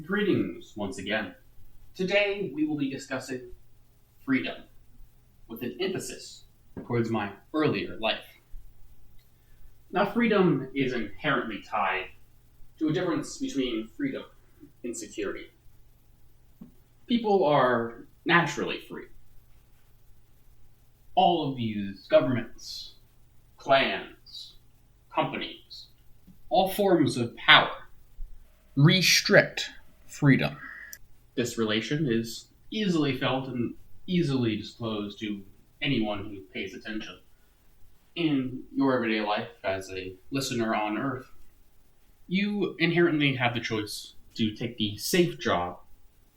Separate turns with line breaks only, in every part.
Greetings once again. Today we will be discussing freedom with an emphasis towards my earlier life. Now, freedom is inherently tied to a difference between freedom and security. People are naturally free. All of these governments, clans, companies, all forms of power restrict freedom. This relation is easily felt and easily disclosed to anyone who pays attention. In your everyday life as a listener on Earth, you inherently have the choice to take the safe job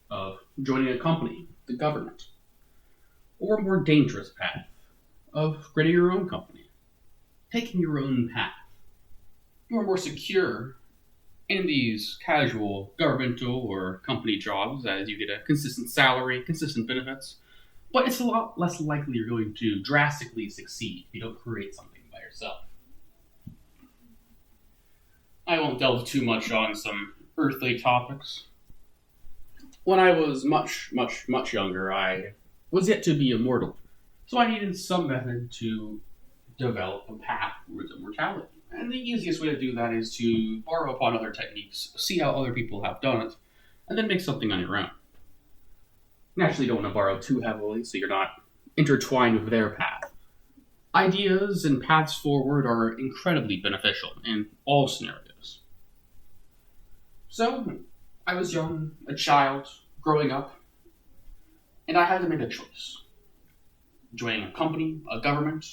of joining a company, the government, or a more dangerous path of creating your own company, taking your own path. You are more secure in these casual governmental or company jobs as you get a consistent salary, consistent benefits, but it's a lot less likely you're going to drastically succeed if you don't create something by yourself. I won't delve too much on some earthly topics. When I was much younger, I was yet to be immortal, so I needed some method to develop a path towards immortality. And the easiest way to do that is to borrow upon other techniques, see how other people have done it, and then make something on your own. Naturally, you don't want to borrow too heavily so you're not intertwined with their path. Ideas and paths forward are incredibly beneficial in all scenarios. So, I was young, a child, growing up, and I had to make a choice. Joining a company, a government,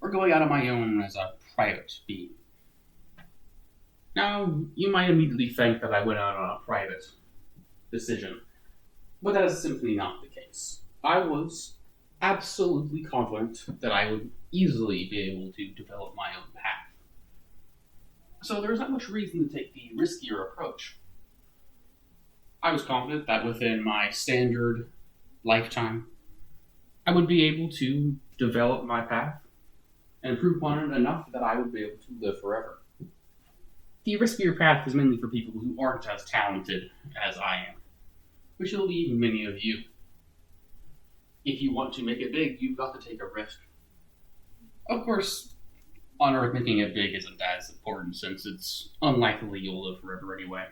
or going out on my own as a private being. Now, you might immediately think that I went out on a private decision, but that is simply not the case. I was absolutely confident that I would easily be able to develop my own path. So there was not much reason to take the riskier approach. I was confident that within my standard lifetime, I would be able to develop my path and improve upon it enough that I would be able to live forever. The riskier path is mainly for people who aren't as talented as I am, which will be many of you. If you want to make it big, you've got to take a risk. Of course, on Earth, making it big isn't as important since it's unlikely you'll live forever anyway.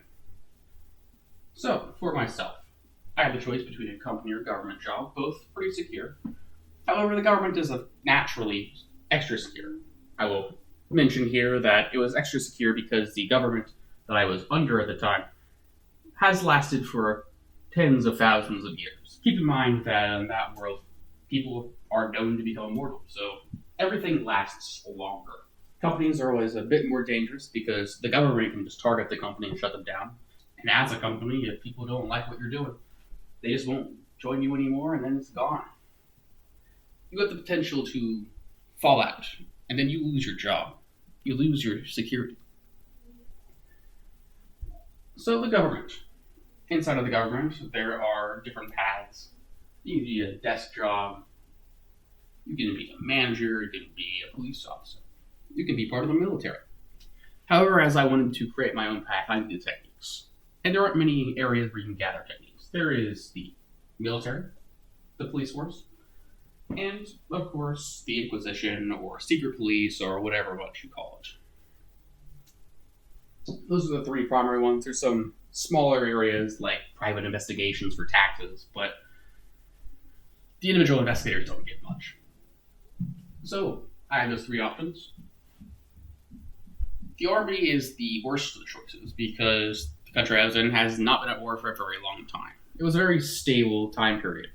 So, for myself, I had the choice between a company or government job, both pretty secure. However, the government is naturally extra secure. I will mention here that it was extra secure because the government that I was under at the time has lasted for tens of thousands of years. Keep in mind that in that world, people are known to become immortal, so everything lasts longer. Companies are always a bit more dangerous because the government can just target the company and shut them down. And as a company, if people don't like what you're doing, they just won't join you anymore and then it's gone. You have the potential to fall out, and then you lose your job. You lose your security. So the government. Inside of the government, there are different paths. You can be a desk job. You can be a manager. You can be a police officer. You can be part of the military. However, as I wanted to create my own path, I needed techniques. And there aren't many areas where you can gather techniques. There is the military, the police force, and, of course, the Inquisition, or secret police, or whatever what you call it. Those are the three primary ones. There's some smaller areas, like private investigations for taxes, but the individual investigators don't get much. So, I had those three options. The Army is the worst of the choices, because the country I was in has not been at war for a very long time. It was a very stable time period.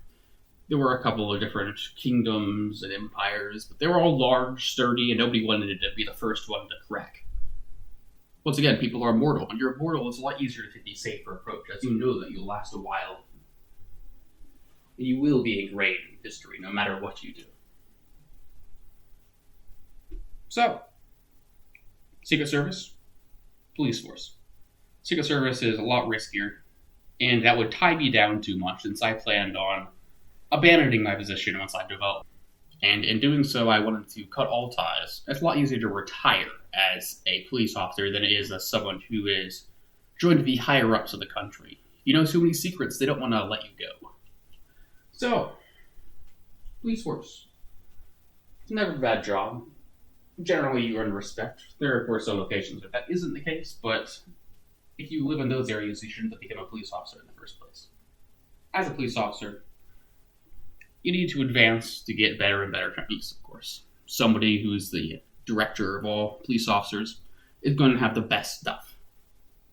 There were a couple of different kingdoms and empires, but they were all large, sturdy, and nobody wanted to be the first one to crack. Once again, people are mortal. When you're mortal, it's a lot easier to take the safer approach, as you know that you'll last a while. And you will be engraved in history, no matter what you do. So, Secret Service, Police Force. Secret Service is a lot riskier, and that would tie me down too much, since I planned on abandoning my position once I developed. And in doing so, I wanted to cut all ties. It's a lot easier to retire as a police officer than it is as someone who is joined the higher ups of the country. You know too many secrets, they don't want to let you go. So, police force. It's never a bad job. Generally, you earn respect. There are, of course, some locations where that isn't the case, but if you live in those areas, you shouldn't have become a police officer in the first place. As a police officer, you need to advance to get better and better techniques, of course. Somebody who's the director of all police officers is going to have the best stuff.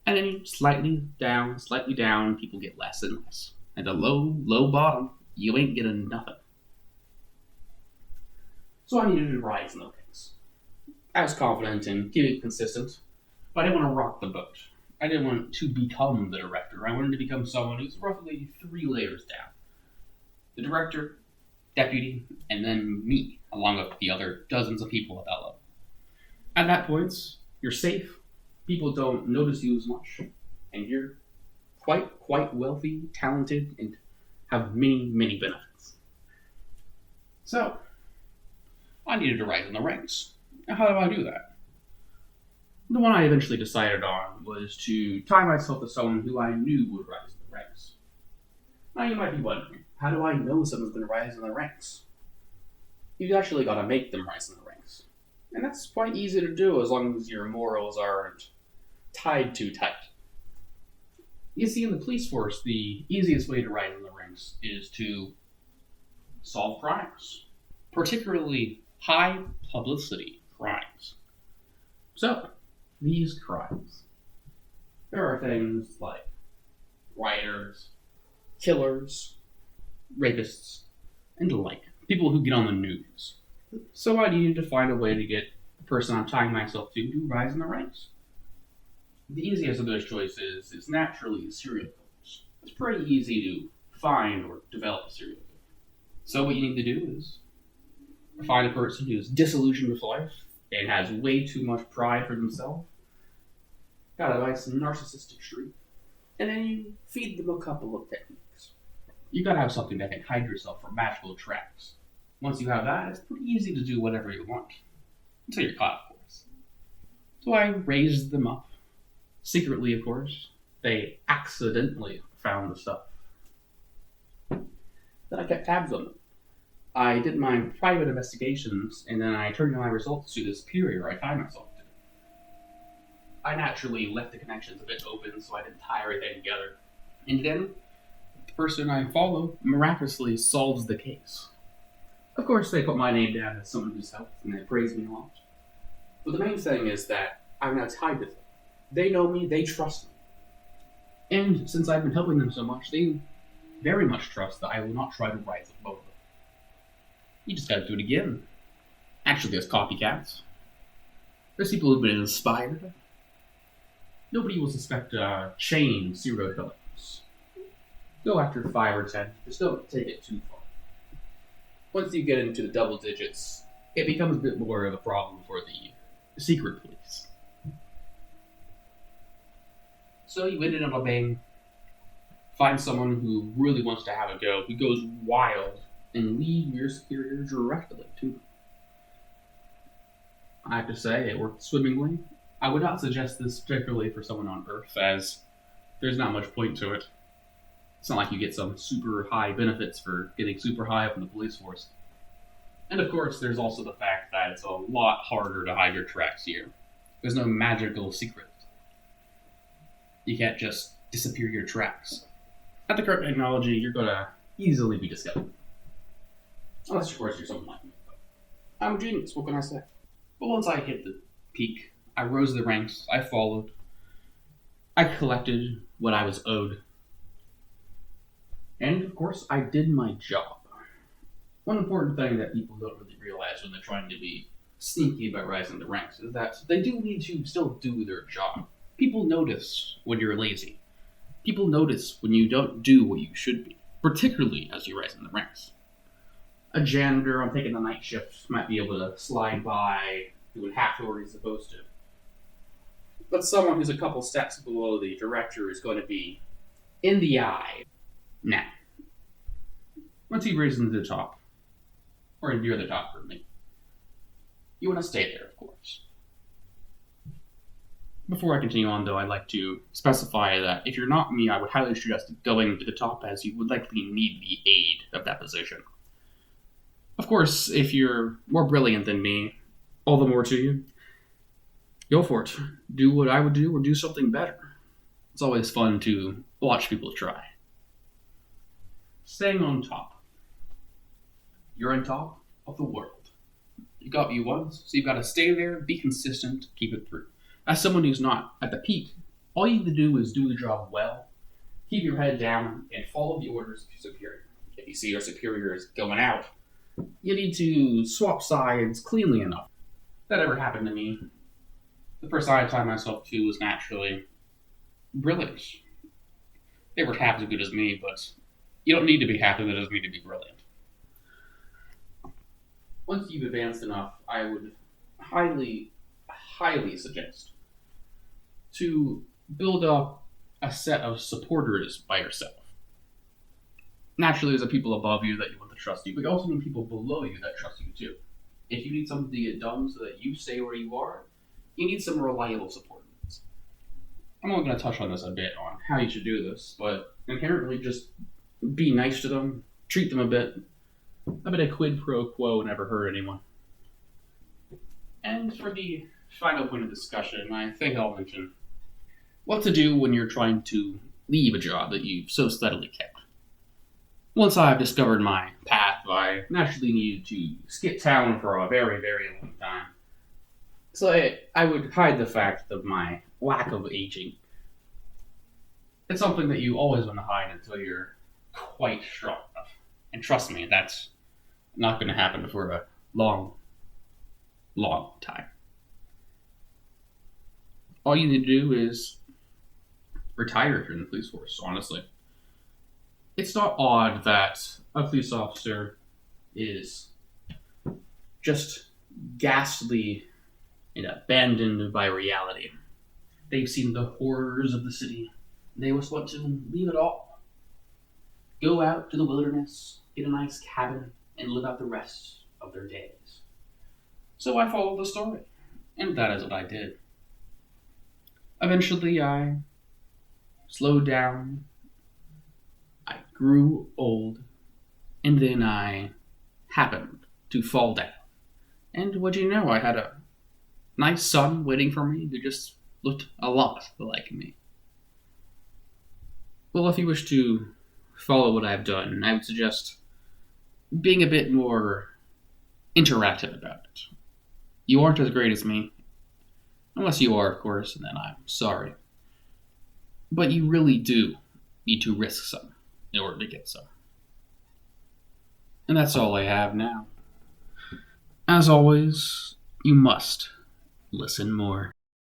And then slightly down, people get less and less. At the low bottom, you ain't getting nothing. So I needed to rise in the ranks. I was confident in keeping it consistent, but I didn't want to rock the boat. I didn't want to become the director. I wanted to become someone who's roughly 3 layers down. The director, deputy, and then me, along with the other dozens of people at that level. At that point, you're safe, people don't notice you as much, and you're quite wealthy, talented, and have many benefits. So, I needed to rise in the ranks. Now, how do I do that? The one I eventually decided on was to tie myself to someone who I knew would rise in the ranks. Now, you might be wondering, how do I know someone's going to rise in the ranks? You've actually got to make them rise in the ranks. And that's quite easy to do as long as your morals aren't tied too tight. You see, in the police force, the easiest way to rise in the ranks is to solve crimes, particularly high publicity crimes. So, these crimes. There are things like rioters, killers, rapists, and the like. People who get on the news. So I needed to find a way to get the person I'm tying myself to rise in the ranks. The easiest of those choices is naturally serial killers. It's pretty easy to find or develop a serial killer. So what you need to do is find a person who's disillusioned with life and has way too much pride for themselves, got a nice narcissistic streak, and then you feed them a couple of techniques. You gotta have something that can hide yourself from magical traps. Once you have that, it's pretty easy to do whatever you want. Until you're caught, of course. So I raised them up. Secretly, of course. They accidentally found the stuff. Then I kept tabs on them. I did my private investigations, and then I turned in my results to the superior I tied myself to. I naturally left the connections a bit open so I didn't tie everything together. And then, the person I follow miraculously solves the case. Of course, they put my name down as someone who's helped, and they praise me a lot. But the main thing is that I'm now tied with them. They know me, they trust me. And since I've been helping them so much, they very much trust that I will not try to rise above them. You just gotta do it again. Actually, there's copycats. There's people who've been inspired. Nobody will suspect a chain of serial killers. Go after 5 or 10, just don't take it too far. Once you get into the double digits, it becomes a bit more of a problem for the secret police. So you ended up being find someone who really wants to have a go, who goes wild, and lead your superior directly to them. I have to say, it worked swimmingly. I would not suggest this particularly for someone on Earth, as there's not much point to it. It's not like you get some super high benefits for getting super high up in the police force. And of course, there's also the fact that it's a lot harder to hide your tracks here. There's no magical secret. You can't just disappear your tracks. At the current technology, you're gonna easily be discovered. Unless, of course, you're someone like me. I'm a genius, what can I say? But once I hit the peak, I rose the ranks, I followed. I collected what I was owed. And, of course, I did my job. One important thing that people don't really realize when they're trying to be sneaky about rising the ranks is that they do need to still do their job. People notice when you're lazy. People notice when you don't do what you should be, particularly as you rise in the ranks. A janitor on taking the night shift might be able to slide by doing half of what he's supposed to. But someone who's a couple steps below the director is going to be in the eye. Now, once you've risen to the top, or near the top for me, you want to stay there, of course. Before I continue on, though, I'd like to specify that if you're not me, I would highly suggest going to the top, as you would likely need the aid of that position. Of course, if you're more brilliant than me, all the more to you. Go for it. Do what I would do, or do something better. It's always fun to watch people try. Staying on top. You're on top of the world. You got you once, so you've got to stay there, be consistent, keep it through. As someone who's not at the peak, all you need to do is do the job well, keep your head down, and follow the orders of your superior. If you see your superior is going out, you need to swap sides cleanly enough. That ever happened to me. The person I tied myself to was naturally brilliant. They weren't half as good as me, but you don't need to be half as good as me to be brilliant. Once you've advanced enough, I would highly suggest to build up a set of supporters by yourself. Naturally, there's people above you that you want to trust you, but you also need people below you that trust you too. If you need something to get done so that you stay where you are, you need some reliable support. I'm only going to touch on this a bit on how you should do this, but inherently just be nice to them, treat them a bit of quid pro quo never hurt anyone. And for the final point of discussion, I think I'll mention what to do when you're trying to leave a job that you've so steadily kept. Once I've discovered my path, I naturally needed to skip town for a very, very long time. So I would hide the fact of my lack of aging. It's something that you always want to hide until you're quite strong enough. And trust me, that's not going to happen for a long, long time. All you need to do is retire if you're in the police force, honestly. It's not odd that a police officer is just ghastly and abandoned by reality. They've seen the horrors of the city. They just want to leave it all. Go out to the wilderness, get a nice cabin, and live out the rest of their days. So I followed the story, and that is what I did. Eventually, I slowed down, I grew old, and then I happened to fall down. And what do you know, I had a nice son waiting for me who just looked a lot like me. Well, if you wish to follow what I've done, I would suggest being a bit more interactive about it. You aren't as great as me. Unless you are, of course, and then I'm sorry. But you really do need to risk some in order to get some. And that's all I have now. As always, you must listen more.